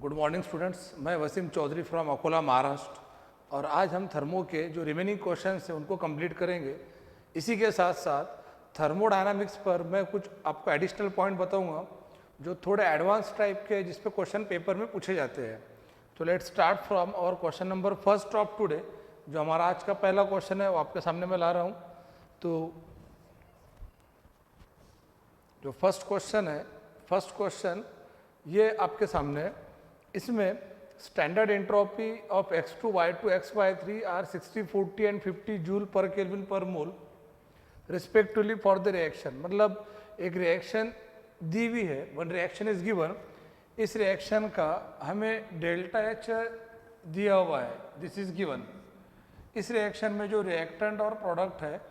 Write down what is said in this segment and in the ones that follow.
Good morning students, मैं Wasim Chaudhary from Akola Maharashtra. और आज हम थर्मो के जो रिमेनिंग क्वेश्चंस हैं उनको कंप्लीट करेंगे। इसी के साथ साथ थर्मोडायनामिक्स पर मैं कुछ आपको एडिशनल पॉइंट बताऊंगा जो थोड़े एडवांस टाइप के, जिस पे क्वेश्चन पेपर में पूछे जाते हैं। तो लेट्स स्टार्ट फ्रॉम और question number first of today. जो हमारा आज का पहला क्वेश्चन है वो आपके सामने मैं ला रहा हूँ। तो जो फर्स्ट क्वेश्चन ये आपके सामने है। इसमें standard entropy of x2 y2 xy3 are 60 40 and 50 joule per kelvin per mole respectively for the reaction. मतलब एक रिएक्शन दी हुई है, वन रिएक्शन इज गिवन। इस रिएक्शन का हमें डेल्टा एच दिया हुआ है, दिस इज गिवन। इस रिएक्शन में जो रिएक्टेंट और प्रोडक्ट है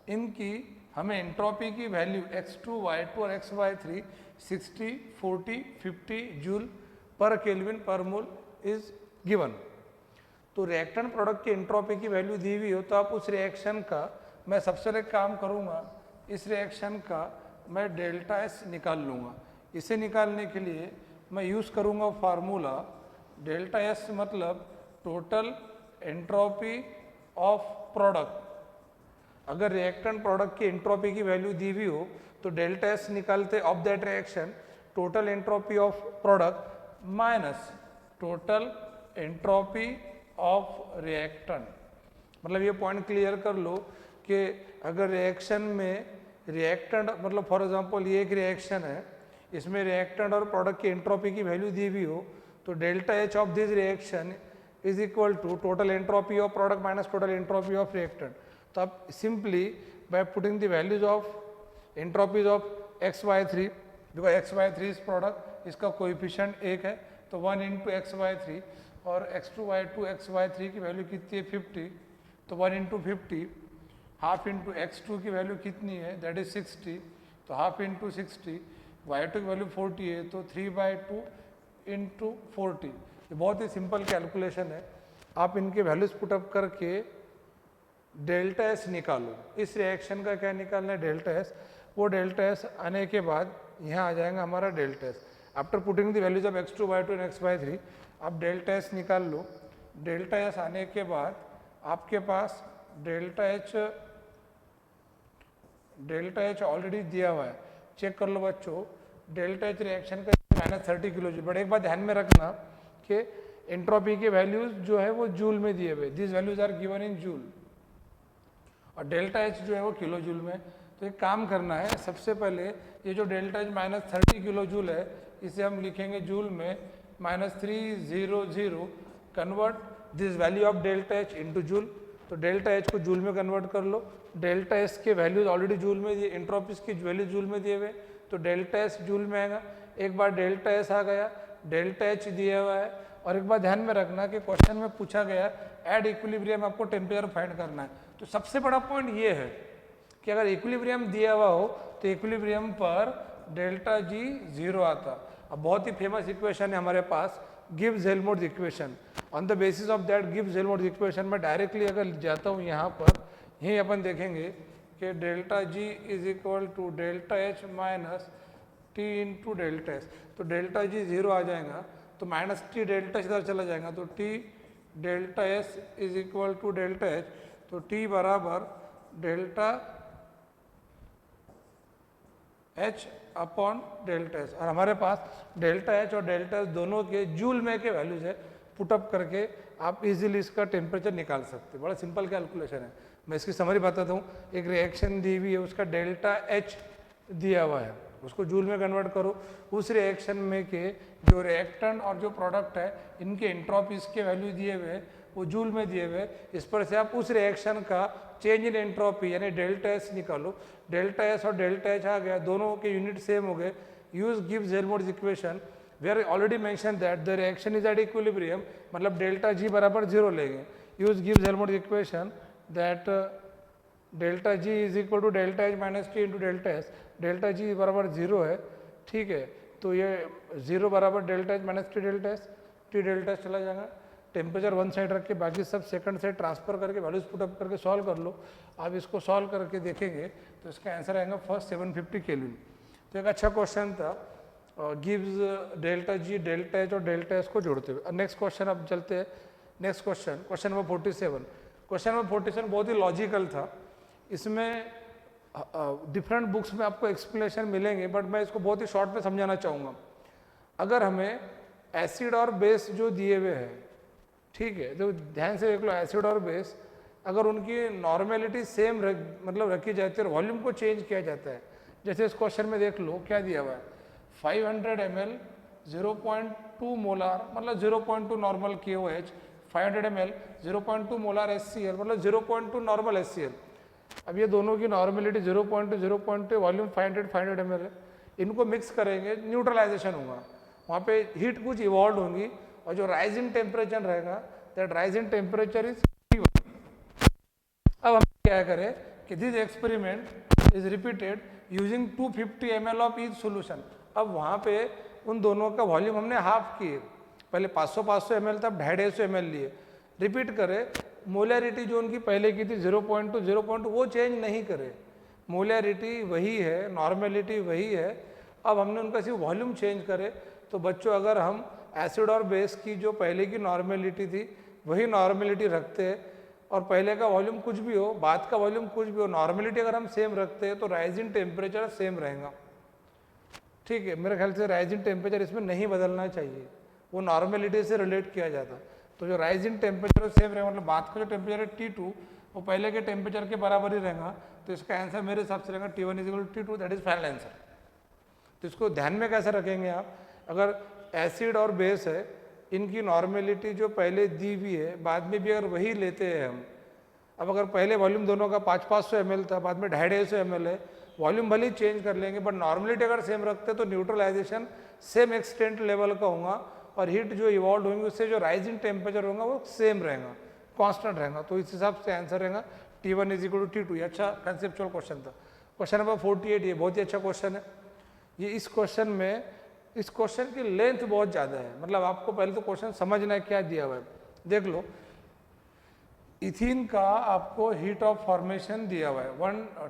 इनकी हमें एंट्रोपी की वैल्यू x2 y2 और xy3 60 40 50 joule per kelvin per mole is given. तो रिएक्टेंट प्रोडक्ट की एंट्रोपी की वैल्यू दी हुई हो तो आप उस रिएक्शन का, मैं सबसे पहले काम करूंगा, इस रिएक्शन का मैं डेल्टा एस निकाल लूंगा। इसे निकालने के लिए मैं यूज़ करूंगा फार्मूला डेल्टा एस, मतलब टोटल एंट्रोपी ऑफ प्रोडक्ट। अगर रिएक्टेंट प्रोडक्ट की एंट्रोपी की वैल्यू दी हुई हो तो डेल्टा एस निकालते of that reaction total entropy of product minus total entropy of reactant. मतलब ये पॉइंट क्लियर कर लो कि अगर रिएक्शन में रिएक्टेंट, मतलब फॉर एग्जांपल ये एक रिएक्शन है, इसमें रिएक्टेंट और प्रोडक्ट की एंट्रोपी की वैल्यू दी हुई हो तो delta H of this reaction is equal to total entropy of product minus total entropy of reactant. तो आप simply by putting the values of entropies of xy3, because xy3 is product, इसका coefficient 1 है तो 1 into xy3, और x2 y2 xy3 की value कितनी है 50, तो 1 इंटू 50, हाफ इंटू x2 की वैल्यू कितनी है दैट इज 60, तो हाफ इंटू 60, y2 की वैल्यू 40 है तो 3/2 इंटू 40। ये बहुत ही सिंपल कैलकुलेशन है। आप इनके वैल्यूज पुटअप करके डेल्टा एस निकालो। इस रिएक्शन का क्या निकालना है डेल्टा एस। वो डेल्टा एस आने के बाद यहाँ आ जाएगा हमारा delta S. After putting the values of x2 y2 and xy3 आप डेल्टा एस निकाल लो। डेल्टा एस आने के बाद आपके पास डेल्टा एच ऑलरेडी दिया हुआ है, चेक कर लो बच्चों। डेल्टा एच रिएक्शन का -30 किलो जूल। बट एक बात ध्यान में रखना कि एंट्रोपी के वैल्यूज जो है वो जूल में दिए हुए, this values are given in joule, और डेल्टा एच जो है वो किलो जूल में। तो एक काम करना है, सबसे पहले ये जो डेल्टा एच -30 किलो जूल है इसे हम लिखेंगे जूल में -300, convert this value of delta H into joule. तो डेल्टा एच को जूल में कन्वर्ट कर लो। डेल्टा एस के वैल्यूज ऑलरेडी जूल में दिए, एंट्रोपीज की वैल्यू जूल में दिए हुए, तो डेल्टा एस जूल में आएगा। एक बार डेल्टा एस आ गया, डेल्टा एच दिया हुआ है। और एक बात ध्यान में रखना कि क्वेश्चन में पूछा गया एट इक्विलिब्रियम आपको टेम्परेचर फाइंड करना है। तो सबसे बड़ा पॉइंट ये है कि अगर इक्विलिब्रियम दिया हुआ हो तो इक्विलिब्रियम पर डेल्टा जी 0 आता। अब बहुत ही फेमस इक्वेशन है हमारे पास, Gibbs Helmholtz equation. On the basis of that Gibbs Helmholtz equation में डायरेक्टली अगर जाता हूँ यहाँ पर, यहीं अपन देखेंगे कि delta G is equal to delta H minus T into delta S. तो डेल्टा जी 0 आ जाएगा तो माइनस टी डेल्टा इधर चला जाएगा, तो T delta S is equal to delta H. तो टी बराबर delta H upon delta S. और हमारे पास डेल्टा एच और डेल्टा एस दोनों के जूल में के वैल्यूज है, पुटअप करके आप इजीली इसका टेम्परेचर निकाल सकते हैं। बड़ा सिंपल कैलकुलेशन है। मैं इसकी समरी बताता हूँ। एक रिएक्शन दी हुई है, उसका डेल्टा एच दिया हुआ है, उसको जूल में कन्वर्ट करो। उस रिएक्शन में के जो रिएक्टेंट और जो प्रोडक्ट है इनके एंट्रोपीज के वैल्यू दिए हुए, वो जूल में दिए हुए। इस पर से आप उस रिएक्शन का चेंज इन एंट्रोपी यानी डेल्टा एस निकालो। डेल्टा एस और डेल्टा एच आ गया, दोनों के यूनिट सेम हो गए। यूज गिव्स Helmholtz equation where already mention that the reaction is at equilibrium, मतलब डेल्टा जी बराबर 0 लेंगे। यूज गिव्स Helmholtz equation that delta G is equal to delta H minus T into delta S. Delta G बराबर 0 है, ठीक है। तो ये 0 बराबर delta H minus T delta S, T delta S चला जाएगा। टेम्परेचर वन साइड रख के बाकी सब सेकंड साइड ट्रांसफर करके वैल्यूज पुटअप करके सॉल्व कर लो। आप इसको सॉल्व करके देखेंगे तो इसका आंसर आएगा फर्स्ट 750 केल्विन। तो एक अच्छा क्वेश्चन था। Gives delta G, delta H और डेल्टा एस को जोड़ते हुए। नेक्स्ट क्वेश्चन अब चलते हैं। Next question, question number 47। Question number 47 बहुत ही लॉजिकल था। इसमें डिफरेंट बुक्स में आपको एक्सप्लेनेशन मिलेंगे, बट मैं इसको बहुत ही शॉर्ट में समझाना चाहूँगा। अगर हमें एसिड और बेस जो दिए हुए हैं, ठीक है, तो ध्यान से देख लो, एसिड और बेस अगर उनकी नॉर्मेलिटी सेम मतलब रखी जाती है और वॉल्यूम को चेंज किया जाता है, जैसे इस क्वेश्चन में देख लो क्या दिया हुआ है, 500 ml 0.2 मोलार मतलब 0.2 normal KOH, 500 ml 0.2 molar HCl मतलब 0.2 नॉर्मल HCl। अब ये दोनों की नॉर्मेलिटी 0.2 वॉल्यूम 500 ml है, इनको मिक्स करेंगे, न्यूट्रलाइजेशन होगा, वहाँ पे हीट कुछ इवॉल्व होंगी और जो राइजिंग टेम्परेचर रहेगा, that rising temperature is T1। अब हम क्या करें कि this experiment is repeated using 250 ml of each solution. अब वहाँ पे उन दोनों का वॉल्यूम हमने हाफ किए, पहले 500 ml था, 250 ml लिए, रिपीट करें। मोलैरिटी जो उनकी पहले की थी 0.2 वो चेंज नहीं करे, मोलैरिटी वही है, नॉर्मेलिटी वही है। अब हमने उनका सिर्फ वॉल्यूम चेंज करे। तो बच्चों अगर हम एसिड और बेस की जो पहले की नॉर्मेलिटी थी वही नॉर्मेलिटी रखते हैं और पहले का वॉल्यूम कुछ भी हो, बाद का वॉल्यूम कुछ भी हो, नॉर्मेलिटी अगर हम सेम रखते हैं तो राइजिंग टेम्परेचर सेम रहेगा। ठीक है, मेरे ख्याल से राइजिंग टेम्परेचर इसमें नहीं बदलना चाहिए, वो नॉर्मेलिटी से रिलेट किया जाता। तो जो राइजिंग टेम्परेचर सेम रहेगा, मतलब बाद का जो टेम्परेचर है T2 वो पहले के टेम्परेचर के बराबर ही रहेगा। तो इसका आंसर मेरे हिसाब से रहेगा T1 = T2, that is final answer. तो इसको ध्यान में कैसे रखेंगे आप, अगर एसिड और बेस है, इनकी नॉर्मेलिटी जो पहले दी हुई है बाद में भी अगर वही लेते हैं हम, अब अगर पहले वॉल्यूम दोनों का 500 ml था, बाद में 250 ml है, वॉल्यूम भले ही चेंज कर लेंगे बट नॉर्मेलिटी अगर सेम रखते तो न्यूट्रलाइजेशन सेम एक्सटेंट लेवल का होगा और हीट जो इवॉल्व होंगी उससे जो राइजिंग टेम्परेचर होगा वो सेम रहेगा, कांस्टेंट रहेगा। तो इस हिसाब से आंसर रहेगा T1 = T2। ये अच्छा कंसेप्चुअल क्वेश्चन था। क्वेश्चन नंबर 48, ये बहुत ही अच्छा क्वेश्चन है। ये इस क्वेश्चन में, इस क्वेश्चन की लेंथ बहुत ज़्यादा है, मतलब आपको पहले तो क्वेश्चन समझना है क्या दिया हुआ है। देख लो, इथीन का आपको हीट ऑफ फॉर्मेशन दिया हुआ है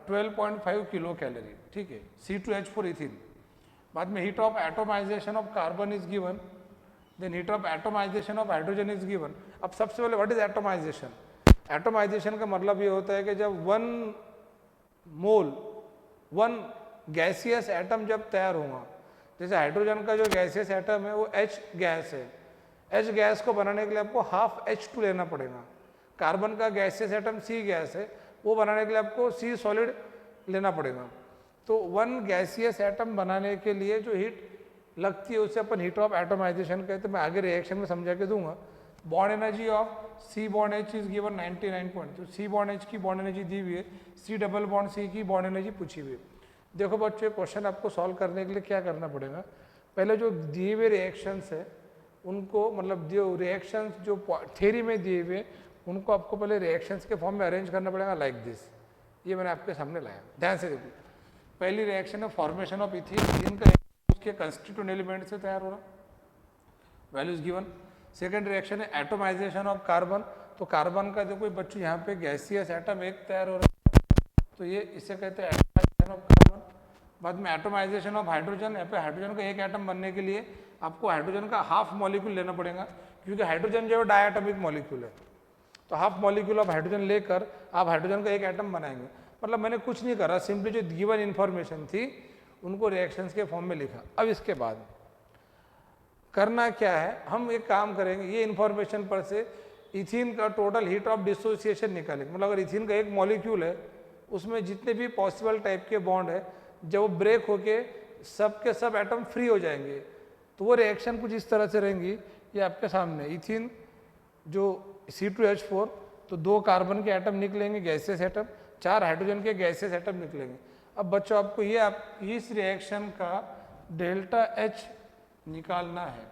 12.5 किलो कैलोरी, ठीक है, C2H4 इथीन। बाद में heat of atomization of carbon is given, then heat of atomization of hydrogen is given. अब सबसे पहले व्हाट इज एटोमाइजेशन? एटोमाइजेशन का मतलब ये होता है कि जब 1 मोल 1 गैसियस एटम जब तैयार होगा, जैसे हाइड्रोजन का जो गैसियस एटम है वो H गैस है, H गैस को बनाने के लिए आपको हाफ H2 लेना पड़ेगा। कार्बन का गैसियस एटम C गैस है, वो बनाने के लिए आपको C सॉलिड लेना पड़ेगा। तो 1 गैसियस एटम बनाने के लिए जो हीट लगती है उसे अपन हीट ऑफ एटोमाइजेशन कहते हैं। मैं आगे रिएक्शन में समझा के दूंगा। Bond energy of C bond H is given 99 तो C बॉन्ड H की बॉन्ड एनर्जी दी हुई है, C डबल बॉन्ड C की बॉन्ड एनर्जी पूछी हुई है। देखो बच्चों, क्वेश्चन आपको सॉल्व करने के लिए क्या करना पड़ेगा, पहले जो दिए हुए रिएक्शंस है उनको, मतलब जो रिएक्शंस जो थ्योरी में दिए हुए उनको आपको पहले रिएक्शंस के फॉर्म में अरेंज करना पड़ेगा लाइक दिस। ये मैंने आपके सामने लाया, ध्यान से देखो। पहली रिएक्शन है फॉर्मेशन ऑफ इथीन, इथीन का उसके कंस्टिट्यूएंट एलिमेंट से तैयार हो रहा, वैल्यूज गिवन। सेकंड रिएक्शन है एटोमाइजेशन ऑफ कार्बन, तो कार्बन का देखो बच्चों यहाँ पे गैसियस एटम एक तैयार हो रहा है, तो ये इसे कहते हैं एटोमाइजेशन ऑफ कार्बन। बाद में एटोमाइजेशन ऑफ हाइड्रोजन, यहाँ पे हाइड्रोजन का एक एटम बनने के लिए आपको हाइड्रोजन का हाफ मॉलिक्यूल लेना पड़ेगा, क्योंकि हाइड्रोजन जो है डायटोमिक मॉलिक्यूल है, तो हाफ मॉलिक्यूल ऑफ हाइड्रोजन लेकर आप हाइड्रोजन का एक एटम बनाएंगे। मतलब मैंने कुछ नहीं करा, सिंपली जो गिवन इन्फॉर्मेशन थी उनको रिएक्शंस के फॉर्म में लिखा। अब इसके बाद करना क्या है, हम एक काम करेंगे, ये इन्फॉर्मेशन पर से इथीन का टोटल हीट ऑफ डिसोसिएशन निकालेंगे। मतलब अगर इथीन का एक मॉलिक्यूल है उसमें जितने भी पॉसिबल टाइप के बॉन्ड है, जब वो ब्रेक होके सब के सब एटम फ्री हो जाएंगे तो वो रिएक्शन कुछ इस तरह से रहेंगी। ये आपके सामने इथीन जो C2H4, तो 2 कार्बन के एटम निकलेंगे गैसियस एटम, 4 हाइड्रोजन के गैसियस एटम निकलेंगे। अब बच्चों आपको ये इस रिएक्शन का डेल्टा H निकालना है।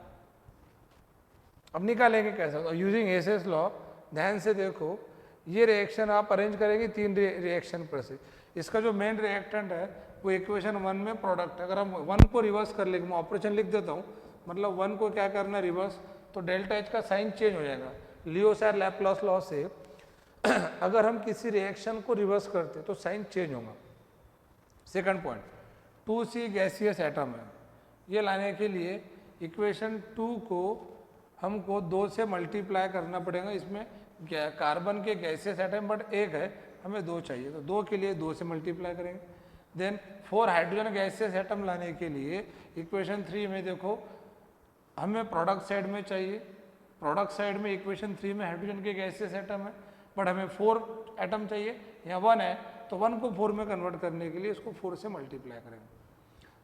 अब निकालेंगे कैसे, यूजिंग एसेस लॉ। ध्यान से देखो, ये रिएक्शन आप अरेंज करेंगे 3 रिएक्शन पर से। इसका जो मेन रिएक्टेंट है वो इक्वेशन 1 में प्रोडक्ट है। अगर हम 1 को रिवर्स कर लेंगे, मैं ऑपरेशन लिख देता हूँ, मतलब 1 को क्या करना है रिवर्स, तो डेल्टा H का साइन चेंज हो जाएगा। लियो-सायर लैप्लास लॉ से अगर हम किसी रिएक्शन को रिवर्स करते तो साइन चेंज होगा। Second point, 2C gaseous atom है, ये लाने के लिए इक्वेशन 2 को हमको 2 से मल्टीप्लाई करना पड़ेगा। इसमें कार्बन के गैसेस एटम बट एक है, हमें 2 चाहिए, तो 2 के लिए 2 से मल्टीप्लाई करेंगे। देन 4 हाइड्रोजन गैसेस एटम लाने के लिए इक्वेशन 3 में देखो हमें प्रोडक्ट साइड में चाहिए, प्रोडक्ट साइड में इक्वेशन 3 में हाइड्रोजन के गैसेस एटम है बट हमें 4 एटम चाहिए, यहाँ 1 है, तो 1 को 4 में कन्वर्ट करने के लिए इसको 4 से मल्टीप्लाई करेंगे।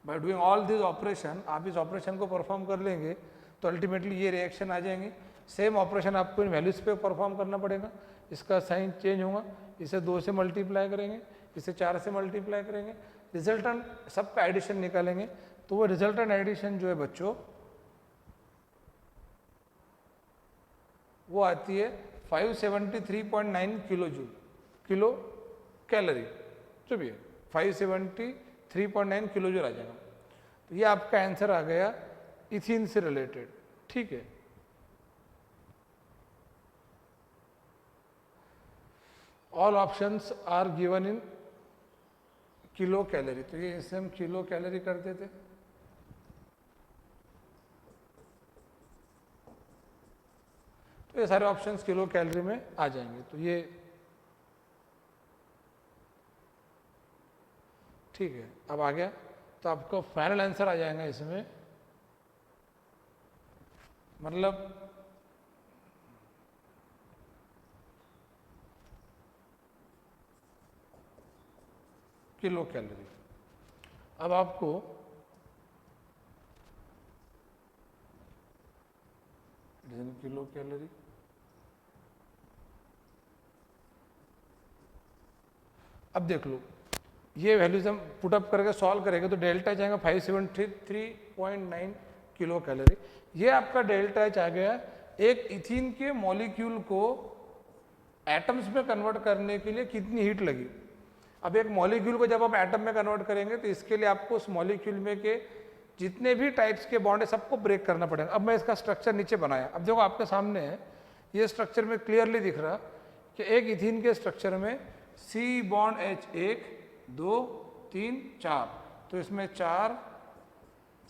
By doing all this operation, आप इस ऑपरेशन को परफॉर्म कर लेंगे तो अल्टीमेटली ये रिएक्शन आ जाएंगे। सेम ऑपरेशन आपको इन वैल्यूज पे परफॉर्म करना पड़ेगा, इसका साइन चेंज होगा, इसे 2 से मल्टीप्लाई करेंगे, इसे 4 से मल्टीप्लाई करेंगे, रिजल्टेंट सबका एडिशन निकालेंगे, तो वो रिजल्टेंट एडिशन जो है बच्चों वो आती है 573.9 किलो जूल, किलो कैलोरी, जो भी है 573.9 किलो जूल आ जाएगा। तो ये आपका आंसर आ गया इथीन से रिलेटेड, ठीक है। All options are given in kilo calorie, तो ये इसे हम किलो कैलोरी करते थे। तो ये सारे ऑप्शंस किलो कैलोरी में आ जाएंगे, तो ये ठीक है। अब आ गया, तो आपको फाइनल आंसर आ जाएगा इसमें, मतलब किलो कैलोरी। अब आपको किलो कैलोरी, अब देख लो ये वैल्यूज हम पुटअप करके सॉल्व करेंगे तो डेल्टा जाएगा 573.9 किलो कैलोरी। ये आपका डेल्टा एच आ गया एक इथीन के मॉलिक्यूल को एटम्स में कन्वर्ट करने के लिए कितनी हीट लगी। अब एक मॉलिक्यूल को जब आप एटम में कन्वर्ट करेंगे तो इसके लिए आपको उस मॉलिक्यूल में के जितने भी टाइप्स के बॉन्ड है सबको ब्रेक करना पड़ेगा। अब मैं इसका स्ट्रक्चर नीचे बनाया, अब देखो आपके सामने है, ये स्ट्रक्चर में क्लियरली दिख रहा कि एक इथीन के स्ट्रक्चर में सी बॉन्ड एच 1 2 3 4, तो इसमें 4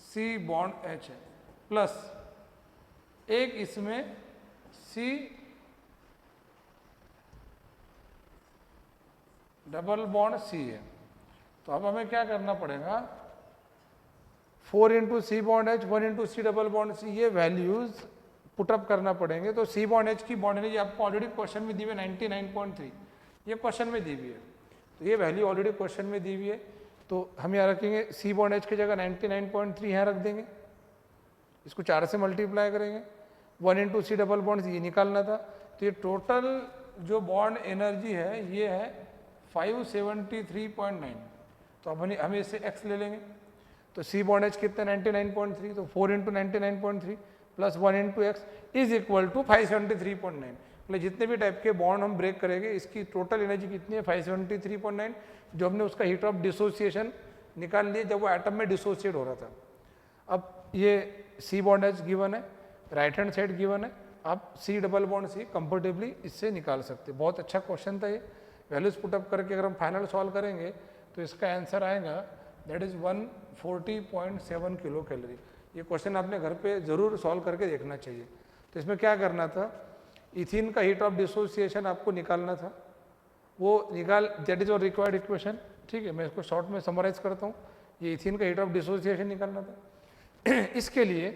सी बॉन्ड एच है प्लस एक इसमें सी डबल बॉन्ड सी है। तो अब हमें क्या करना पड़ेगा, 4 into C bond H 1 into C double bond C, ये वैल्यूज पुटअप करना पड़ेंगे। तो सी बॉन्ड एच की बॉन्ड एनर्जी आपको ऑलरेडी क्वेश्चन में दी हुई है 99.3, ये क्वेश्चन में दी हुई है, तो ये वैल्यू ऑलरेडी क्वेश्चन में दी हुई है। तो हम यहाँ रखेंगे सी बॉन्ड एच की जगह 99.3 यहाँ रख देंगे, इसको 4 से मल्टीप्लाई करेंगे, 1 इंटू सी डबल बॉन्ड ये निकालना था। तो ये टोटल जो बॉन्ड एनर्जी है ये है 573.9, तो अब हमें इसे x ले लेंगे। तो सी बॉन्ड एच कितने 99.3, तो 4 into 99.3 plus 1 into x is equal to 573.9। मतलब जितने भी टाइप के बॉन्ड हम ब्रेक करेंगे इसकी टोटल एनर्जी कितनी है 573.9, जो हमने उसका हीट ऑफ डिसोसिएशन निकाल लिया जब वो एटम में डिसोसिएट हो रहा था। अब ये सी बॉन्ड एच गिवन है, राइट हैंड साइड गिवन है, आप C double bond C comfortably इससे निकाल सकते। बहुत अच्छा क्वेश्चन था ये, वैल्यूज पुटअप करके अगर हम फाइनल सॉल्व करेंगे तो इसका आंसर आएगा दैट इज 140.7 किलो कैलोरी। ये क्वेश्चन आपने घर पे जरूर सॉल्व करके देखना चाहिए। तो इसमें क्या करना था, इथीन का हीट ऑफ डिसोसिएशन आपको निकालना था, वो निकाल दैट इज और रिक्वायर्ड इक्वेशन, ठीक है। मैं इसको शॉर्ट में समराइज करता हूँ, ये इथीन का हीट ऑफ डिसोसिएशन निकालना था। इसके लिए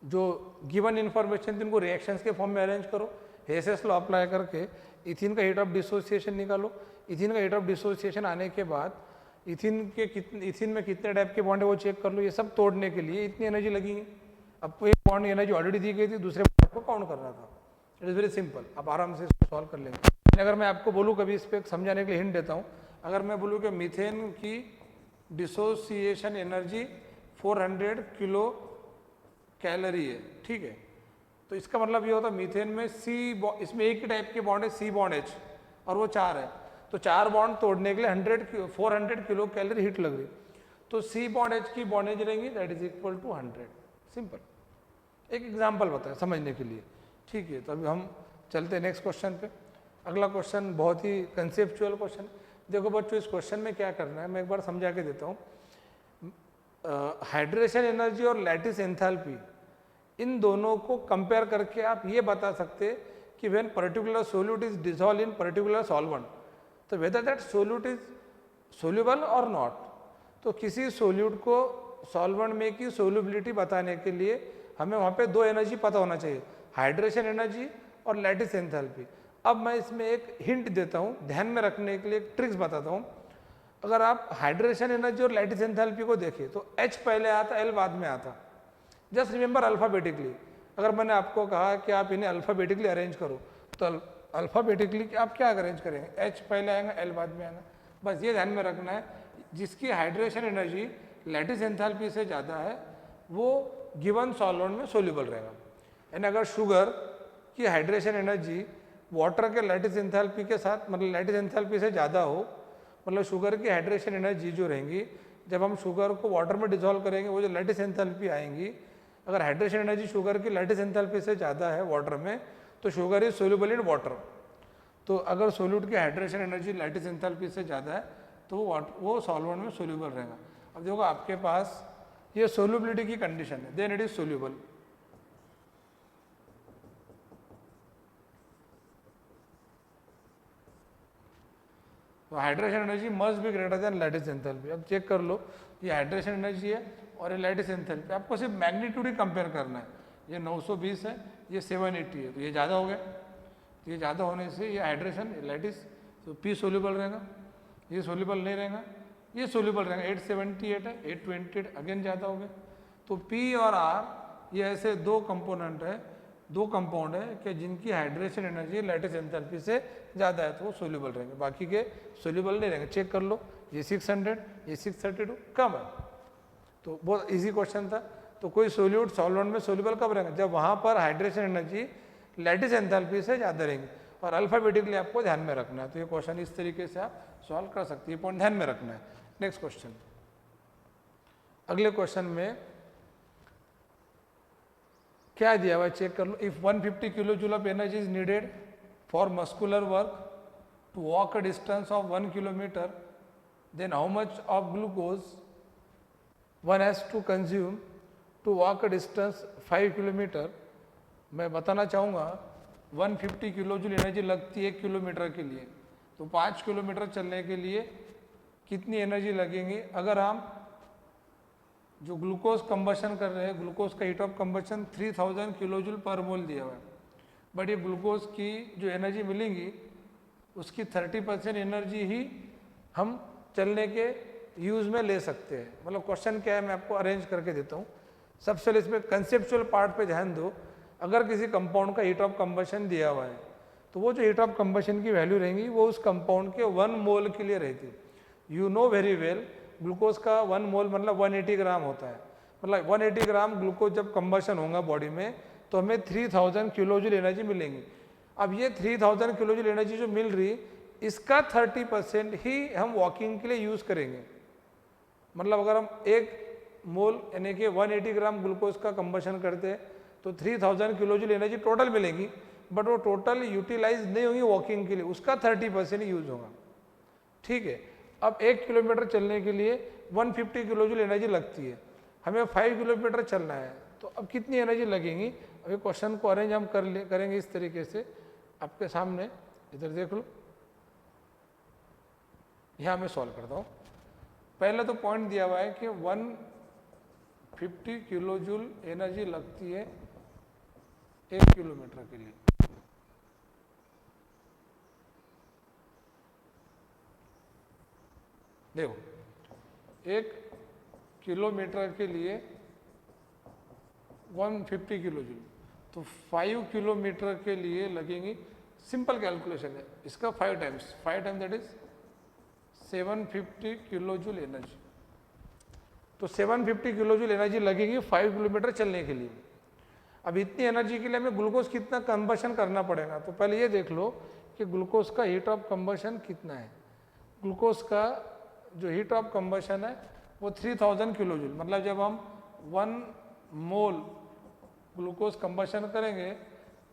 जो गिवन इन्फॉर्मेशन इनको रिएक्शंस के फॉर्म में अरेंज करो, हेसेस लॉ अप्लाई करके इथीन का हीट ऑफ डिसोसिएशन निकालो। इथीन का हीट ऑफ डिसोसिएशन आने के बाद इथीन में कितने टाइप के बॉन्ड है वो चेक कर लो। ये सब तोड़ने के लिए इतनी एनर्जी लगेगी। अब एक बॉन्ड एनर्जी ऑलरेडी दी गई थी, दूसरे बॉन्ड को काउंट करना था। इट इज़ वेरी सिंपल, आप आराम से इसको सॉल्व कर लेंगे। अगर मैं आपको बोलूँ, कभी इस पर समझाने के लिए हिंट देता हूँ, अगर मैं बोलूँ कि मीथेन की डिसोसिएशन एनर्जी 400 किलो कैलोरी है, ठीक है, तो इसका मतलब ये होता है मीथेन में इसमें एक ही टाइप के बॉन्ड है सी बॉन्ड एच और वो 4 है, तो 4 बॉन्ड तोड़ने के लिए 400 किलो कैलोरी हीट लग रही। तो सी बॉन्ड एच की बॉन्ड एनर्जी रहेंगी that is equal to 100। Simple, एक एग्जांपल बताया समझने के लिए, ठीक है। तो अभी हम चलते हैं नेक्स्ट क्वेश्चन पे। अगला क्वेश्चन बहुत ही कंसेप्चुअल क्वेश्चन। देखो बच्चों, इस क्वेश्चन में क्या करना है मैं एक बार समझा के देता हूँ। हाइड्रेशन एनर्जी और लैटिस एंथैल्पी, इन दोनों को कंपेयर करके आप ये बता सकते कि when particular solute is dissolve in particular solvent, तो whether that solute is soluble और नॉट। तो किसी सोल्यूट को सॉल्वेंट में की सोल्यूबिलिटी बताने के लिए हमें वहाँ पे दो एनर्जी पता होना चाहिए, हाइड्रेशन एनर्जी और लैटिस एंथैल्पी। अब मैं इसमें एक हिंट देता हूँ, ध्यान में रखने के लिए एक ट्रिक्स बताता हूँ। अगर आप हाइड्रेशन एनर्जी और लैटिस एंथैल्पी को देखें तो H पहले आता, L बाद में आता। Just remember alphabetically. अगर मैंने आपको कहा कि आप इन्हें अल्फ़ाबेटिकली अरेंज करो, तो अल्फ़ाबेटिकली आप क्या अरेंज करेंगे? H पहले आएगा, L बाद में आएगा। बस ये ध्यान में रखना है, जिसकी हाइड्रेशन एनर्जी लैटिस एंथैल्पी से ज़्यादा है वो गिवन सॉल्वेंट में सोल्यूबल रहेगा। यानी अगर शुगर की हाइड्रेशन एनर्जी वाटर के लैटिस एंथैल्पी के साथ, मतलब लैटिस एंथैल्पी से ज़्यादा हो, मतलब शुगर की हाइड्रेशन एनर्जी जो रहेंगी, जब हम शुगर को वाटर में डिसॉल्व करेंगे वो जो लैटिस एंथैल्पी आएंगी, अगर हाइड्रेशन एनर्जी शुगर की लैटिस एंथैल्पी से ज़्यादा है वाटर में, तो sugar is soluble in water. तो अगर सोल्यूट की हाइड्रेशन एनर्जी लैटिस एंथैल्पी से ज़्यादा है तो वो सॉल्वेंट में सोल्यूबल रहेगा। अब देखो आपके पास ये सोल्यूबिलिटी की कंडीशन है, देन इट इज सोल्यूबल। तो hydration energy must be greater than lattice enthalpy. अब चेक कर लो, ये हाइड्रेशन एनर्जी है और ये लैटिस एंथैल्पी, आपको सिर्फ मैग्नीट्यूड ही कंपेयर करना है। ये 920 है, ये 780 है, तो ये ज़्यादा हो गया। तो ये ज़्यादा होने से ये हाइड्रेशन लैटिस, तो P सोल्यूबल रहेगा, ये सोल्यूबल नहीं रहेगा, ये सोल्यूबल रहेगा। 878 है, 828 अगेन ज़्यादा हो गया। तो P और R ये ऐसे दो कंपोनेंट है, दो कंपाउंड है कि जिनकी हाइड्रेशन एनर्जी लैटिस एंथैल्पी से ज़्यादा है, तो वो सोल्यूबल रहेंगे, बाकी के सोल्यूबल नहीं रहेंगे। चेक कर लो, ये 600, ये 632 कम है। तो बहुत इजी क्वेश्चन था। तो कोई सोल्यूट सॉल्वेंट में सोल्यूबल कब रहेगा? जब वहाँ पर हाइड्रेशन एनर्जी लैटिस एंथैल्पी से ज़्यादा रहेंगी। और अल्फ़ाबेटिकली आपको ध्यान में रखना है। तो ये क्वेश्चन इस तरीके से आप सॉल्व कर सकते हैं, पॉइंट ध्यान में रखना है। नेक्स्ट क्वेश्चन, अगले क्वेश्चन में क्या दिया हुआ है चेक कर लो। If 150 kilo joule of energy is needed for muscular work to walk a distance of 1 kilometre, then how much of glucose one has to consume to walk a distance 5 kilometre. मैं बताना चाहूँगा 150 kilo joule energy लगती है 1 kilometre के लिए, तो 5 kilometre चलने के लिए कितनी एनर्जी लगेंगी? अगर हम जो ग्लूकोज कंबशन कर रहे हैं, ग्लूकोज का heat of combustion 3000 kilo joule per mole दिया हुआ है, बट ये ग्लूकोज की जो एनर्जी मिलेंगी उसकी 30% एनर्जी ही हम चलने के यूज़ में ले सकते हैं। मतलब क्वेश्चन क्या है, मैं आपको अरेंज करके देता हूँ। सबसे पहले इसमें कंसेप्चुअल पार्ट पे ध्यान दो। अगर किसी कंपाउंड का हीट ऑफ कंबशन दिया हुआ है, तो वो जो हीट ऑफ कंबशन की वैल्यू रहेंगी वो उस कंपाउंड के 1 मोल के लिए रहती है। You know very well, glucose का 1 मोल मतलब 180 ग्राम होता है। मतलब 180 ग्राम ग्लूकोज जब कंबशन होगा बॉडी में, तो हमें 3000 किलो जूल एनर्जी मिलेंगी। अब ये 3000 किलो जूल एनर्जी जो मिल रही, इसका 30% ही हम वॉकिंग के लिए यूज़ करेंगे। मतलब अगर हम 1 मोल यानी कि 180 ग्राम ग्लूकोज का कंबशन करते हैं तो 3000 किलो जूल एनर्जी टोटल मिलेगी, बट वो टोटल यूटिलाइज नहीं होगी वॉकिंग के लिए, उसका 30% ही यूज होगा। ठीक है। अब 1 किलोमीटर चलने के लिए 150 किलो जूल एनर्जी लगती है, हमें 5 किलोमीटर चलना है, तो अब कितनी एनर्जी लगेगी? अभी क्वेश्चन को अरेंज हम करेंगे इस तरीके से, आपके सामने इधर देख लो, यहाँ मैं सॉल्व करता हूँ। पहले तो पॉइंट दिया हुआ है कि 150 किलो जूल एनर्जी लगती है 1 किलोमीटर के लिए। देखो 1 किलोमीटर के लिए 150 किलो जूल, तो 5 किलोमीटर के लिए लगेंगी, सिंपल कैलकुलेशन है इसका, 5 times that is 750 kilo joule energy. तो 750 किलो जूल एनर्जी लगेगी 5 किलोमीटर चलने के लिए। अब इतनी एनर्जी के लिए हमें ग्लूकोज कितना कंबशन करना पड़ेगा? तो पहले ये देख लो कि ग्लूकोज का हीट ऑफ कंबशन कितना है। ग्लूकोज का जो हीट ऑफ कंबशन है वो 3000 किलो जूल, मतलब जब हम 1 मोल ग्लूकोज कंबशन करेंगे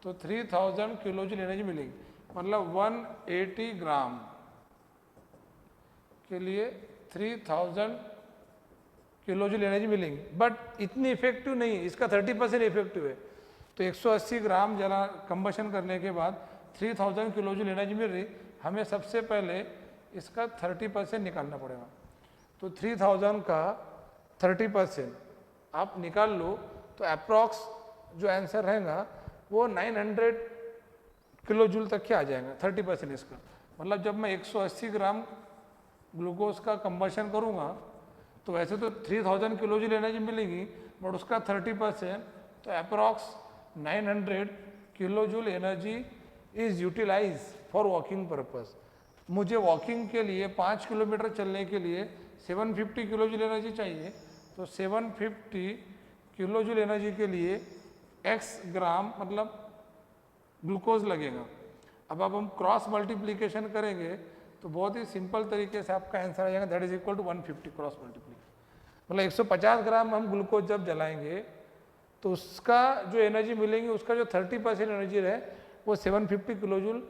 तो 3000 किलो जूल एनर्जी मिलेगी, मतलब 180 ग्राम के लिए 3000 किलोजूल एनर्जी मिलेंगी, बट इतनी इफेक्टिव नहीं है, इसका 30% इफेक्टिव है। तो 180 ग्राम जला कंबशन करने के बाद 3000 किलोजूल एनर्जी मिल रही, हमें सबसे पहले इसका 30% निकालना पड़ेगा। तो 3000 का 30% आप निकाल लो तो अप्रॉक्स जो आंसर रहेगा वो 900 किलोजूल तक के आ जाएगा 30% इसका। मतलब जब मैं 180 ग्राम ग्लूकोज का कंबशन करूँगा तो वैसे तो 3000 किलोजूल एनर्जी मिलेगी, बट उसका 30% तो approx 900 kilojoule energy is utilize for walking purpose. मुझे वॉकिंग के लिए 5 किलोमीटर चलने के लिए 750 किलोजूल एनर्जी चाहिए, तो 750 किलोजूल एनर्जी के लिए x ग्राम मतलब ग्लूकोज लगेगा। अब हम क्रॉस मल्टीप्लिकेशन करेंगे तो बहुत ही सिंपल तरीके से आपका आंसर आ जाएगा, that is equal to 150 cross multiplication. मतलब 150 ग्राम हम ग्लूकोज जब जलाएंगे तो उसका जो एनर्जी मिलेंगी उसका जो 30% एनर्जी रहे वो 750 किलोजूल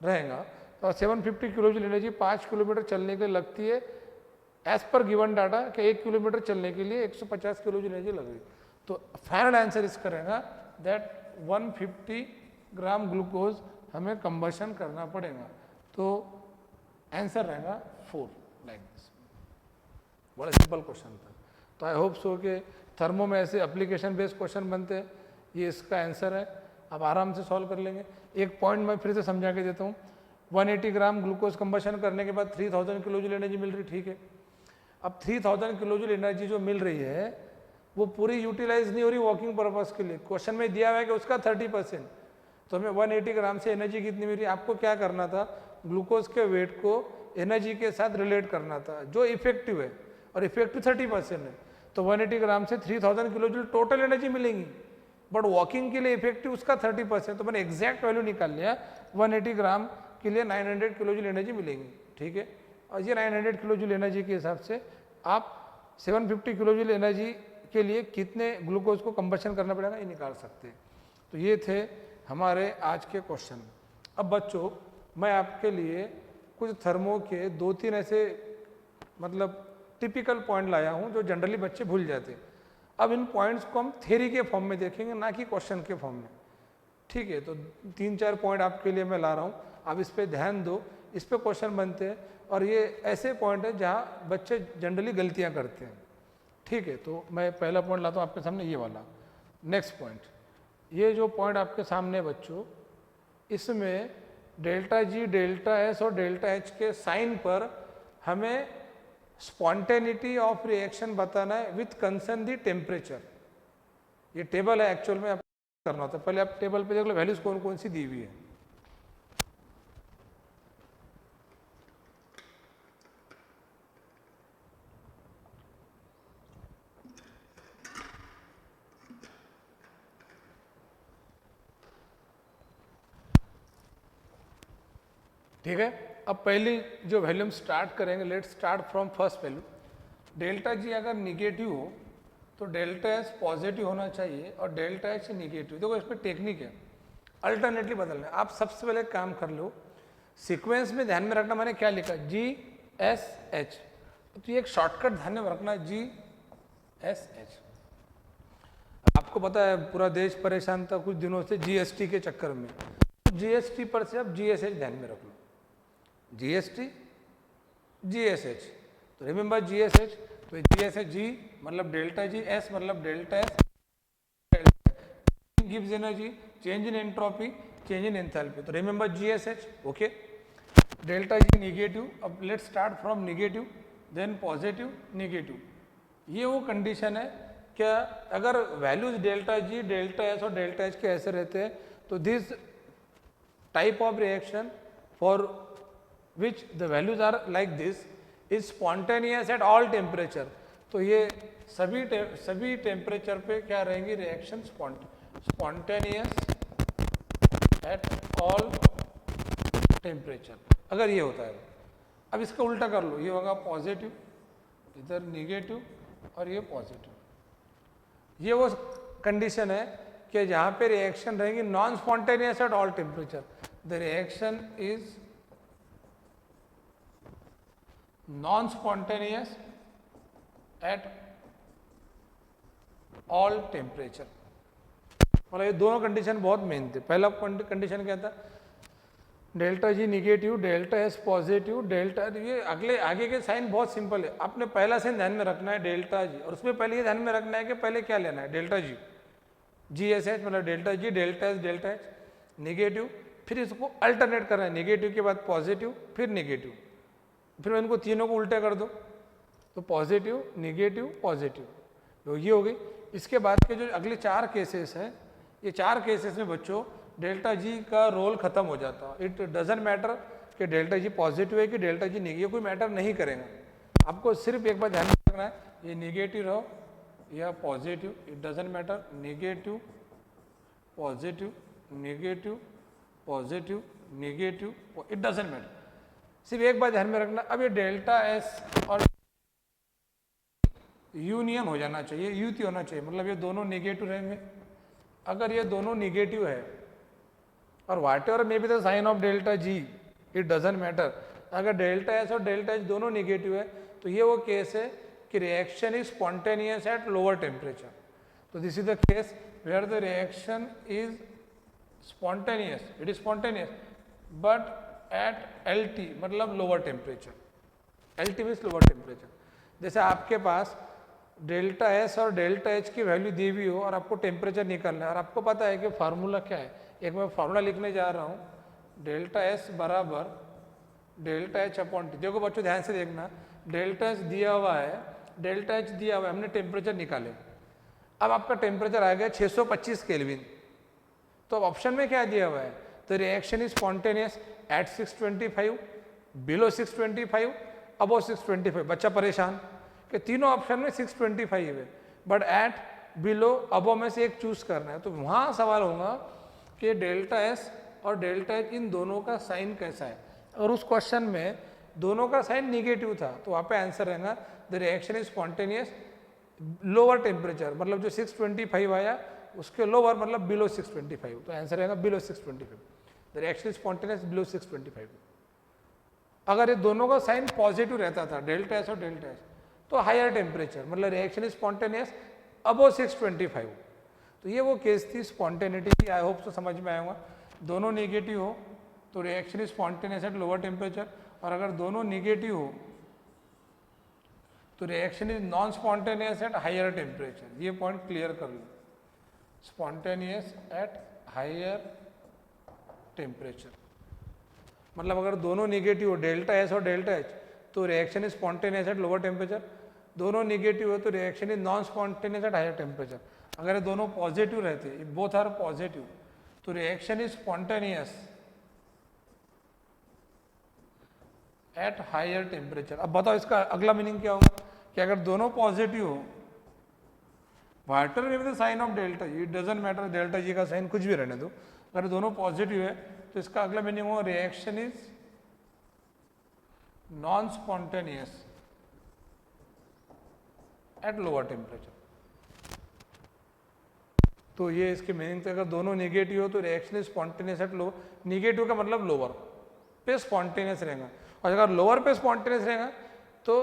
रहेगा। और 750 किलोजूल एनर्जी 5 किलोमीटर चलने के लिए लगती है एज पर गिवन डाटा कि 1 किलोमीटर चलने के लिए 150 किलोजूल एनर्जी लग रही। तो फाइनल आंसर इसका रहेगा दैट 150 ग्राम ग्लूकोज हमें कंबशन करना पड़ेगा। तो आंसर रहेगा 4 लाइक दिस। बड़ा सिंपल क्वेश्चन था। तो आई होप सो कि थर्मो में ऐसे एप्लीकेशन बेस्ड क्वेश्चन बनते हैं, ये इसका आंसर है, आप आराम से सॉल्व कर लेंगे। एक पॉइंट मैं फिर से समझा के देता हूँ, 180 ग्राम ग्लूकोज कंबशन करने के बाद 3000 किलोजूल एनर्जी मिल रही, ठीक है। अब 3000 किलोजूल एनर्जी जो मिल रही है वो पूरी यूटिलाइज नहीं हो रही वॉकिंग पर्पस के लिए। क्वेश्चन में दिया हुआ है कि उसका 30%, तो हमें 180 ग्राम से एनर्जी कितनी मिल रही है, आपको क्या करना था, ग्लूकोज के वेट को एनर्जी के साथ रिलेट करना था जो इफेक्टिव है, और इफेक्टिव 30% है। तो 180 ग्राम से 3000 किलोजूल टोटल एनर्जी मिलेंगी, बट वॉकिंग के लिए इफेक्टिव उसका 30%। तो मैंने एग्जैक्ट वैल्यू निकाल लिया, 180 ग्राम के लिए 900 किलोजूल एनर्जी मिलेंगी, ठीक है। और ये 900 किलोजूल एनर्जी के हिसाब से आप 750 किलोजूल एनर्जी के लिए कितने ग्लूकोज को कंबशन करना पड़ेगा ये निकाल सकते हैं। तो ये थे हमारे आज के क्वेश्चन। अब बच्चों मैं आपके लिए कुछ थर्मो के 2-3 ऐसे मतलब टिपिकल पॉइंट लाया हूँ जो जनरली बच्चे भूल जाते हैं। अब इन पॉइंट्स को हम थ्योरी के फॉर्म में देखेंगे, ना कि क्वेश्चन के फॉर्म में, ठीक है। तो 3-4 पॉइंट आपके लिए मैं ला रहा हूँ, आप इस पर ध्यान दो, इस पर क्वेश्चन बनते हैं। और ये ऐसे पॉइंट है जहाँ बच्चे जनरली गलतियाँ करते हैं, ठीक है। तो मैं पहला पॉइंट लाता हूँ आपके सामने, ये वाला। नेक्स्ट पॉइंट, ये जो पॉइंट आपके सामने बच्चों, इसमें डेल्टा जी, डेल्टा एस और डेल्टा एच के साइन पर हमें स्पॉन्टेनिटी ऑफ रिएक्शन बताना है विथ कंसर्न दी टेम्परेचर। ये टेबल है, एक्चुअल में आपको करना होता है। पहले आप टेबल पे देख लो वैल्यूज कौन कौन सी दी हुई है। ठीक है। अब पहली जो वैल्यू हम स्टार्ट करेंगे, let's start from first value. Delta G अगर निगेटिव हो तो डेल्टा एस पॉजिटिव होना चाहिए और डेल्टा एच निगेटिव। देखो इस पर टेक्निक है, अल्टरनेटली बदलना है। आप सबसे पहले काम कर लो, सीक्वेंस में ध्यान में रखना मैंने क्या लिखा, जी एस एच। तो ये एक शॉर्टकट ध्यान में रखना, जी एस एच। आपको पता है पूरा देश परेशान था कुछ दिनों से जीएसटी के चक्कर में, जीएसटी पर से अब जीएसएच ध्यान में रख लो, जीएसटी जीएसएच। तो रिमेंबर जीएसएच, तो जीएसएच जी मतलब डेल्टा जी, एस मतलब डेल्टा एस, गिव्स energy, change in entropy, change in enthalpy. तो remember GSH, okay. Delta G negative, अब let's start from negative then positive negative. ये वो condition है क्या, अगर values delta G, delta S और डेल्टा एच के ऐसे रहते हैं तो this type of reaction for which the values are like this is spontaneous at all temperature। तो ये सभी टेम्परेचर पे क्या रहेंगी reaction, spontaneous at all temperature, अगर ये होता है। अब इसका उल्टा कर लो, ये होगा पॉजिटिव, इधर निगेटिव और ये पॉजिटिव। ये वो कंडीशन है कि जहाँ पे रिएक्शन रहेंगी non spontaneous at all temperature. The reaction is non-spontaneous at all temperature. मतलब ये दोनों कंडीशन बहुत मेन थे। पहला कंडीशन क्या था, delta G negative, delta S positive, delta, ये अगले आगे के साइन बहुत सिंपल है। आपने पहला साइन ध्यान में रखना है डेल्टा जी, और उसमें पहले ये ध्यान में रखना है कि पहले क्या लेना है, delta G, G S H मतलब delta G, delta S, delta H, negative, फिर इसको अल्टरनेट करना है, निगेटिव के बाद पॉजिटिव, फिर निगेटिव, फिर इनको तीनों को उल्टा कर दो, तो पॉजिटिव निगेटिव पॉजिटिव, तो ये हो गई। इसके बाद के जो अगले 4 केसेस हैं, ये 4 केसेस में बच्चों डेल्टा जी का रोल खत्म हो जाता है। इट डजंट मैटर कि डेल्टा जी पॉजिटिव है कि डेल्टा जी निगेटिव, ये कोई मैटर नहीं करेगा। आपको सिर्फ एक बार ध्यान रखना है, ये निगेटिव रहो या positive, it doesn't matter, negative positive negative positive negative, it doesn't matter, सिर्फ एक बात ध्यान में रखना। अब ये डेल्टा एस और यूनियन हो जाना चाहिए, युति होना चाहिए, मतलब ये दोनों निगेटिव रहेंगे। अगर ये दोनों निगेटिव है और whatever may be the sign of delta G, it doesn't matter, अगर डेल्टा एस और डेल्टा एच दोनों निगेटिव है तो ये वो केस है कि reaction is spontaneous at lower temperature. तो this is the case where the reaction is spontaneous, it is spontaneous but at LT मतलब lower temperature, LT means lower temperature. जैसे आपके पास डेल्टा एस और डेल्टा एच की value दी हुई हो और आपको टेम्परेचर निकालना है, और आपको पता है कि फार्मूला क्या है, एक मैं फार्मूला लिखने जा रहा हूँ, डेल्टा एस बराबर डेल्टा एच अपॉन टी। देखो बच्चों ध्यान से देखना, डेल्टा एस दिया हुआ है, डेल्टा एच दिया हुआ है, हमने टेम्परेचर निकाले। अब आपका टेम्परेचर आ गया 625 केल्विन, तो अब ऑप्शन में क्या दिया हुआ है, तो reaction is spontaneous at 625, below 625, above 625। बच्चा परेशान कि तीनों ऑप्शन में 625 है, बट एट बिलो अबो में से एक चूज करना है। तो वहाँ सवाल होगा कि डेल्टा एस और डेल्टा एच इन दोनों का साइन कैसा है। और उस क्वेश्चन में दोनों का साइन निगेटिव था, तो वहाँ पे आंसर रहेगा the reaction is spontaneous lower temperature, मतलब जो 625 आया उसके लोअर मतलब बिलो 625, तो आंसर रहेगा below 625, the reaction is spontaneous below 625। अगर ये दोनों का साइन पॉजिटिव रहता था, डेल्टा एस और डेल्टा एच, तो हायर टेम्परेचर मतलब रिएक्शन इज स्पॉन्टेनियस अबो 625। तो ये वो केस थी स्पॉन्टेनिटी की, आई होप तो समझ में आएगा। दोनों नेगेटिव हो तो reaction is spontaneous at lower temperature, और अगर दोनों नेगेटिव हो तो reaction is non spontaneous at higher temperature. ये पॉइंट क्लियर कर लो, स्पॉन्टेनियस एट हायर टेम्परेचर मतलब अगर दोनों नेगेटिव हो, डेल्टा एस और डेल्टा एच, तो reaction is spontaneous at lower temperature. दोनों नेगेटिव हो तो reaction is non spontaneous at higher temperature. अगर दोनों पॉजिटिव रहते, बोथ आर पॉजिटिव, तो reaction is spontaneous at higher temperature. अब बताओ इसका अगला मीनिंग क्या होगा कि अगर दोनों पॉजिटिव हो, वाटर में the sign of delta G, it doesn't matter delta G का साइन कुछ भी रहने दो, अगर दोनों पॉजिटिव है तो इसका अगला मीनिंग होगा reaction is non spontaneous at lower temperature. तो ये इसके मीनिंग थे, अगर दोनों नेगेटिव हो तो reaction is spontaneous at lower, negative का मतलब लोअर पे स्पॉन्टेनियस रहेगा, और अगर लोअर पे स्पॉन्टेनियस रहेगा तो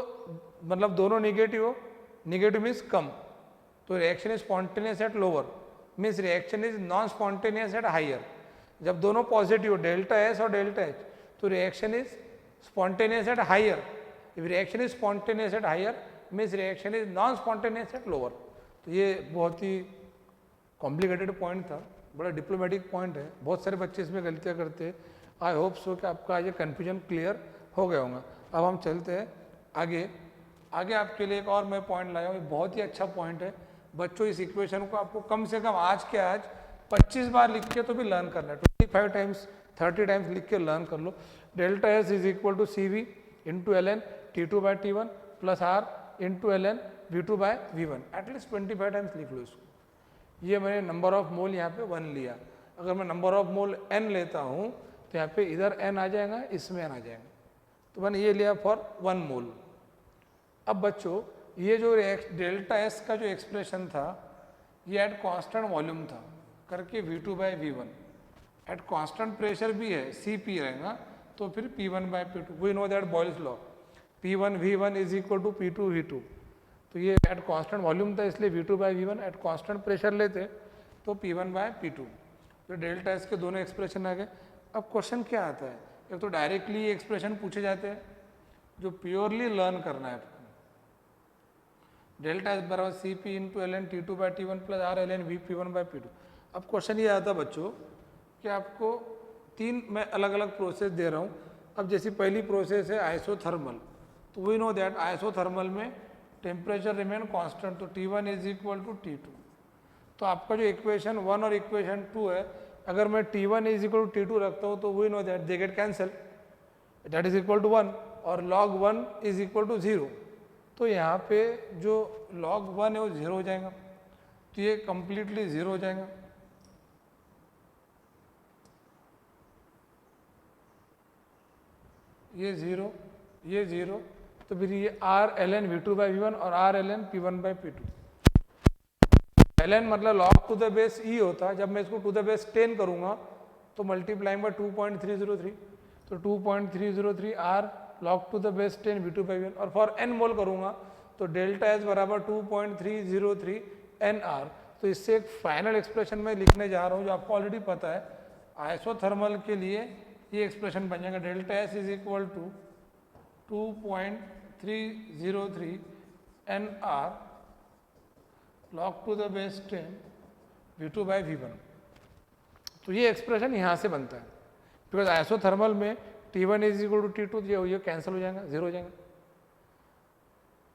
मतलब दोनों नेगेटिव हो, नेगेटिव मीन्स कम, तो reaction is spontaneous at lower means reaction is non spontaneous at higher. जब दोनों पॉजिटिव हो, डेल्टा एस और डेल्टा एच, तो reaction is spontaneous at higher. If reaction is spontaneous at higher means reaction is non spontaneous at lower. तो ये बहुत ही complicated point था, बड़ा डिप्लोमेटिक पॉइंट है, बहुत सारे बच्चे इसमें गलतियाँ करते हैं। आई होप सो कि आपका ये कन्फ्यूजन क्लियर हो गया होगा। अब हम चलते हैं आगे। आगे आपके लिए एक और मैं पॉइंट लाया हूँ, बहुत ही अच्छा पॉइंट है बच्चों। इस इक्वेशन को आपको कम से कम आज के आज 25 बार लिख के तो भी लर्न करना है, 25 टाइम्स 30 टाइम्स लिख के लर्न कर लो। Delta S is equal to C V into L N T2 by T1 plus R into L N V2 by V1, at least 25 times लिख लो इसको। ये मैंने नंबर ऑफ मोल यहाँ पे 1 लिया, अगर मैं नंबर ऑफ मोल n लेता हूँ तो यहाँ पे इधर n आ जाएगा, इसमें n आ जाएगा, तो मैंने ये लिया फॉर 1 मोल। अब बच्चों ये जो डेल्टा एस का जो एक्सप्रेशन था ये एट कांस्टेंट वॉल्यूम था करके V2 by V1, at constant pressure भी है Cp रहेगा तो फिर P1 by P2। We know that Boyle's law, P1 V1 is equal to P2 V2, तो ये एट कांस्टेंट वॉल्यूम था इसलिए V2 by V1, at constant pressure लेते तो P1 बाय P2। तो डेल्टा एस के दोनों एक्सप्रेशन आ गए। अब क्वेश्चन क्या आता है, एक तो डायरेक्टली एक्सप्रेशन पूछे जाते हैं जो प्योरली लर्न करना है आपको। डेल्टा एस बराबर C P into L N T two by T one plus R L N V P one by P two. अब क्वेश्चन ये आता बच्चों कि आपको तीन मैं अलग अलग प्रोसेस दे रहा हूँ। अब जैसी पहली प्रोसेस है आइसोथर्मल, तो वी नो दैट आइसोथर्मल में टेम्परेचर रिमेन कांस्टेंट, तो T1 is equal to T2। तो आपका जो इक्वेशन 1 और इक्वेशन 2 है, अगर मैं T1 is equal to T2 रखता हूँ तो we know that they get cancel, that is equal to 1 और log 1 इज इक्वल टू 0। तो यहाँ पे जो log 1 है वो 0 हो जाएगा, तो ये कंप्लीटली 0 हो जाएगा। ये 0, ये 0, तो फिर ये R L N V two by V one और R L N P one by P two. L N मतलब log to the base e होता, जब मैं इसको टू द बेस 10 करूंगा तो मल्टीप्लाइंग बाई 2.303, तो 2.303 R log to the base 10 V two by V one, और फॉर एन मोल करूंगा तो डेल्टा एस बराबर 2.303 एन आर। तो इससे एक फाइनल एक्सप्रेशन मैं लिखने जा रहा हूँ जो आपको ऑलरेडी पता है। आइसोथर्मल के लिए ये एक्सप्रेशन बन जाएगा delta S is equal to 2.303 N R log to the base 10 V2 by V1। तो ये एक्सप्रेशन यहाँ से बनता है, बिकॉज आइसोथर्मल में T1 is equal to T2, ये कैंसिल हो जाएगा, 0 हो जाएगा।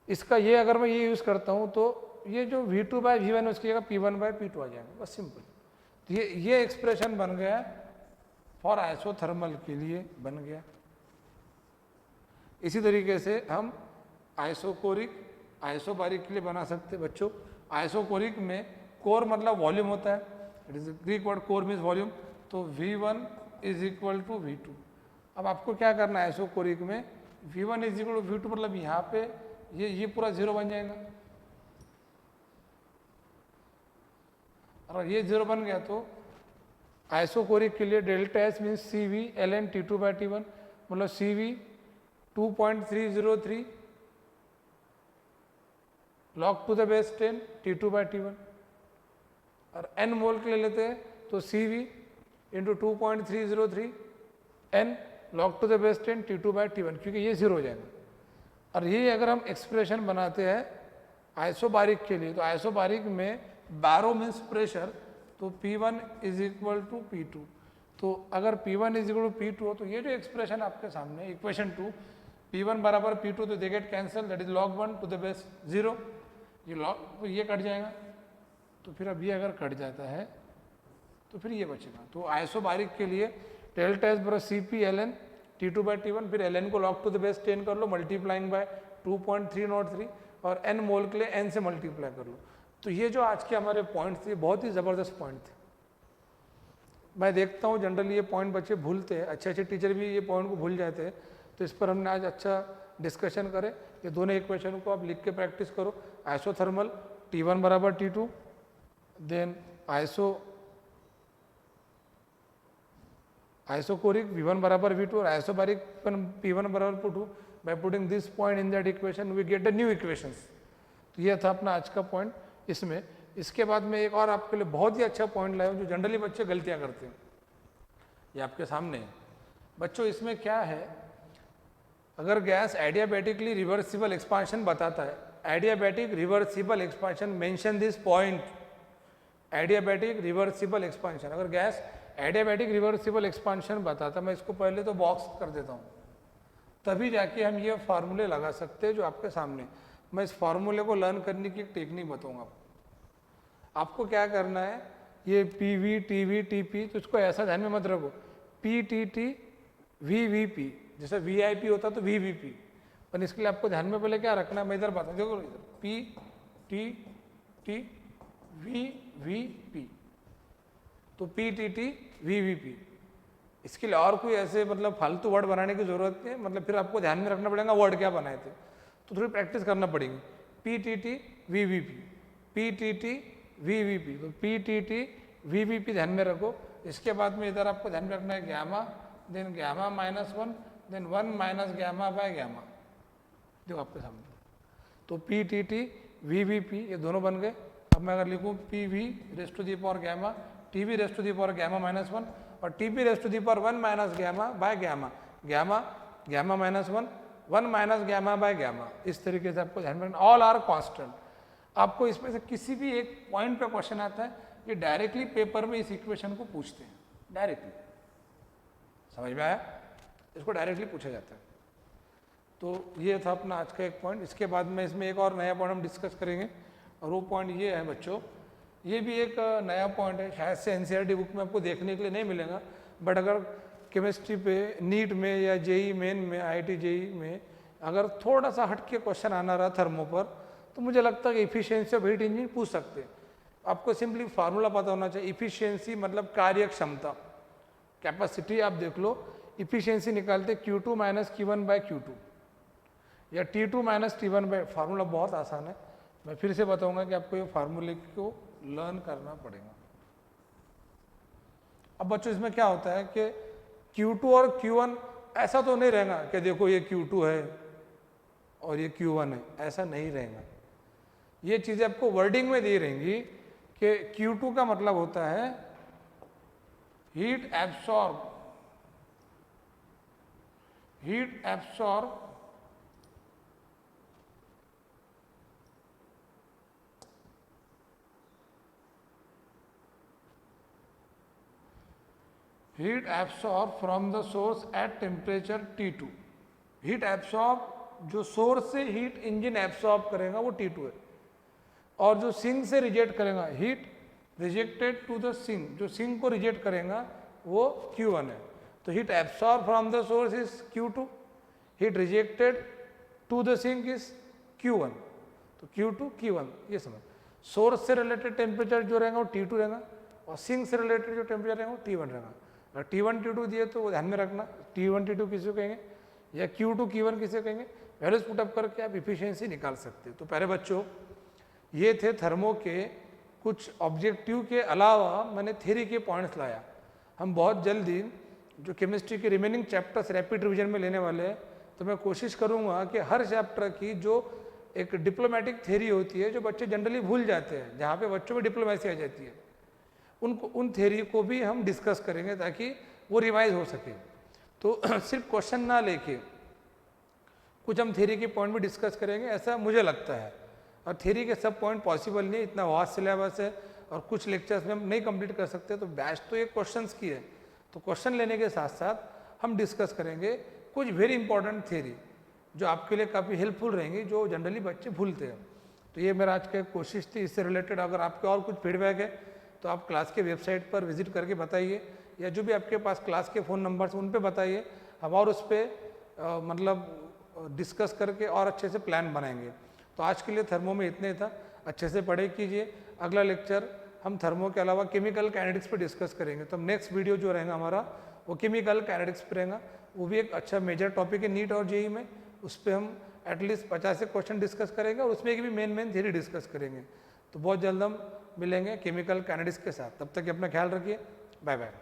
इसका ये अगर मैं ये यूज़ करता हूँ तो ये जो V2 बाई V1 है उसकी जगह P1 बाई P2 आ जाएगा, बस सिंपल। तो ये एक्सप्रेशन बन गया फॉर आइसोथर्मल के लिए बन गया। इसी तरीके से हम आइसोकोरिक आइसोबारिक के लिए बना सकते हैं बच्चों। आइसोकोरिक में कोर मतलब वॉल्यूम होता है, it is Greek word core means volume, तो V1 is equal to V2। अब आपको क्या करना है आइसोकोरिक में, V1 is equal to V2 मतलब यहाँ पे ये पूरा 0 बन जाएगा, और ये 0 बन गया तो आइसोकोरिक के लिए delta S means C V L N T two by T one, मतलब C V 2.303 log to the base 10 T2 by T1, और n मोल के लिए लेते हैं तो CV into 2.303 n log to the base 10 T2 by T1, क्योंकि ये 0 हो जाएगा। और ये अगर हम एक्सप्रेशन बनाते हैं आइसोबारिक के लिए, तो आइसोबारिक में बैरो मीन्स प्रेशर, तो P1 is equal to P2। तो अगर P1 is equal to P2 हो तो ये जो एक्सप्रेशन आपके सामने इक्वेशन 2 P1 बराबर P2 तो they get cancel, that is log 1 to the base 0, ये कट जाएगा। तो फिर अब ये अगर कट जाता है तो फिर ये बचेगा। तो आइसोबारिक के लिए डेल्टा एस बराबर C P L N T2 by T1, फिर एल एन को log टू द बेस 10 कर लो मल्टीप्लाइंग बाय 2.303, और n मोल के लिए n से मल्टीप्लाई कर लो। तो ये जो आज के हमारे पॉइंट्स थे बहुत ही ज़बरदस्त पॉइंट थे। मैं देखता हूँ जनरली ये पॉइंट बच्चे भूलते हैं, अच्छे अच्छे टीचर भी ये पॉइंट को भूल जाते हैं, तो इस पर हमने आज अच्छा डिस्कशन करें। ये दोनों इक्वेशन को आप लिख के प्रैक्टिस करो। आइसोथर्मल T1 बराबर T2, देन आइसोकोरिक V1 बराबर V2 और आइसोबारिक P1 बराबर P2। By putting this point in that equation we get the new equations. तो ये था अपना आज का पॉइंट इसमें। इसके बाद में एक और आपके लिए बहुत ही अच्छा पॉइंट लाया हूं जो जनरली बच्चे गलतियां करते हैं, ये आपके सामने है बच्चों। इसमें क्या है, अगर गैस एडियाबैटिकली रिवर्सिबल एक्सपांशन बताता है, adiabatic reversible expansion, mention this point, adiabatic reversible expansion. अगर गैस एडियाबैटिक रिवर्सिबल एक्सपांशन बताता, मैं इसको पहले तो बॉक्स कर देता हूँ, तभी जाके हम ये फार्मूले लगा सकते हैं जो आपके सामने। मैं इस फार्मूले को लर्न करने की एक टेक्निक बताऊंगा आपको क्या करना है। ये P V T V T P, तो इसको ऐसा ध्यान में मत रखो, P T T V V P, जैसे वी आई पी होता तो वी वी पी, पर इसके लिए आपको ध्यान में पहले क्या रखना है, मैं इधर बताऊँ, देखो इधर P T T V V P, तो P T T V V P. इसके लिए और कोई ऐसे मतलब फालतू वर्ड बनाने की जरूरत नहीं है, मतलब फिर आपको ध्यान में रखना पड़ेगा वर्ड क्या बनाए थे, तो थोड़ी प्रैक्टिस करना पड़ेगी। P T T V V P, P T T V V P, तो P T T V V P ध्यान में रखो। इसके बाद में इधर आपको ध्यान में रखना है gamma, then gamma -1, then 1 minus gamma by gamma, देखो आपके सामने। तो P T T V V P, ये दोनों बन गए। अब मैं अगर लिखूँ P V raise to the power gamma, T V raise to the power gamma minus 1 और T P raise to the power 1 minus gamma by gamma, gamma gamma minus 1 minus gamma by gamma, इस तरीके से आपको ध्यान में रखना। All are constant. आपको इसमें से किसी भी एक पॉइंट पे क्वेश्चन आता है, ये डायरेक्टली पेपर में इस इक्वेशन को पूछते हैं, डायरेक्टली। समझ में आया? इसको डायरेक्टली पूछा जाता है। तो ये था अपना आज का एक पॉइंट। इसके बाद में इसमें एक और नया पॉइंट हम डिस्कस करेंगे, और वो पॉइंट ये है बच्चों, ये भी एक नया पॉइंट है, शायद से एनसीईआरटी बुक में आपको देखने के लिए नहीं मिलेगा, बट अगर केमिस्ट्री पे नीट में या जेई मेन में, आईआईटी जेई में अगर थोड़ा सा हटके क्वेश्चन आना रहा थर्मो पर, तो मुझे लगता है कि इफिशियंसी ऑफ हीट इंजन पूछ सकते हैं। आपको सिंपली फार्मूला पता होना चाहिए। इफिशियंसी मतलब कार्य क्षमता, कैपेसिटी आप देख लो, इफिशियंसी निकालते Q2 minus Q1 bye Q2 या T2 minus T1 bye, formula बहुत आसान है, मैं फिर से बताऊंगा कि आपको ये फार्मूले को लर्न करना पड़ेगा। अब बच्चों इसमें क्या होता है कि Q2 और Q1 ऐसा तो नहीं रहेगा कि देखो ये Q2 है और ये Q1 है, ऐसा नहीं रहेगा। ये चीजें आपको वर्डिंग में दी रहेंगी कि Q2 का मतलब होता है heat absorb, heat absorb heat absorb from the source at temperature T2। Heat absorb, जो सोर्स से हीट इंजन एब्सॉर्ब करेगा वो T2 है, और जो सिंक से रिजेक्ट करेगा, heat rejected to the sink, जो सिंक को रिजेक्ट करेगा वो Q1 है। तो heat absorb from the source is Q2, heat rejected to the sink is Q1। तो Q2 Q1 ये समझ। सोर्स से रिलेटेड टेम्परेचर जो रहेगा वो T2 रहेगा, और सिंक से रिलेटेड जो टेम्परेचर रहेगा वो T1 रहेगा। अगर T1 T2 दिए तो वो ध्यान में रखना, T1 T2 किसे कहेंगे या Q2 Q1 किसे कहेंगे, वैल्यूज पुटअप करके आप इफिशियंसी निकाल सकते हो। तो पहले बच्चों ये थे थर्मो के कुछ ऑब्जेक्टिव के अलावा मैंने थ्योरी के पॉइंट्स लाया। हम बहुत जल्दी जो केमिस्ट्री के रिमेनिंग चैप्टर्स रैपिड रिवीजन में लेने वाले हैं, तो मैं कोशिश करूंगा कि हर चैप्टर की जो एक डिप्लोमेटिक थ्योरी होती है जो बच्चे जनरली भूल जाते हैं, जहाँ पे बच्चों में डिप्लोमेसी आ जाती है, उनको उन थ्योरी को भी हम डिस्कस करेंगे ताकि वो रिवाइज हो सके। तो सिर्फ क्वेश्चन ना लेके कुछ हम थ्योरी के पॉइंट भी डिस्कस करेंगे, ऐसा मुझे लगता है। और थ्योरी के सब पॉइंट पॉसिबल नहीं, इतना वास्ट सिलेबस है और कुछ लेक्चर्स में हम नहीं कंप्लीट कर सकते। तो बैच तो ये क्वेश्चंस की है, तो क्वेश्चन लेने के साथ साथ हम डिस्कस करेंगे कुछ वेरी इंपॉर्टेंट थ्योरी जो आपके लिए काफ़ी हेल्पफुल रहेंगी, जो जनरली बच्चे भूलते हैं। तो ये मेरा आज की कोशिश थी। इससे रिलेटेड अगर आपके और कुछ फीडबैक है तो आप क्लास के वेबसाइट पर विजिट करके बताइए, या जो भी आपके पास क्लास के फ़ोन नंबर्स उन पे बताइए, हम और उस पर मतलब डिस्कस करके और अच्छे से प्लान बनाएंगे। तो आज के लिए थर्मो में इतने था, अच्छे से पढ़ाई कीजिए। अगला लेक्चर हम थर्मो के अलावा केमिकल काइनेटिक्स पे डिस्कस करेंगे। तो नेक्स्ट वीडियो जो रहेगा हमारा वो केमिकल काइनेटिक्स पे रहेगा, वो भी एक अच्छा मेजर टॉपिक है नीट और जेई में। उस पर हम एटलीस्ट 50 से क्वेश्चन डिस्कस करेंगे और उसमें भी मेन थ्योरी डिस्कस करेंगे। तो बहुत जल्द हम मिलेंगे केमिकल काइनेटिक्स के साथ। तब तक अपना ख्याल रखिए, बाय बाय।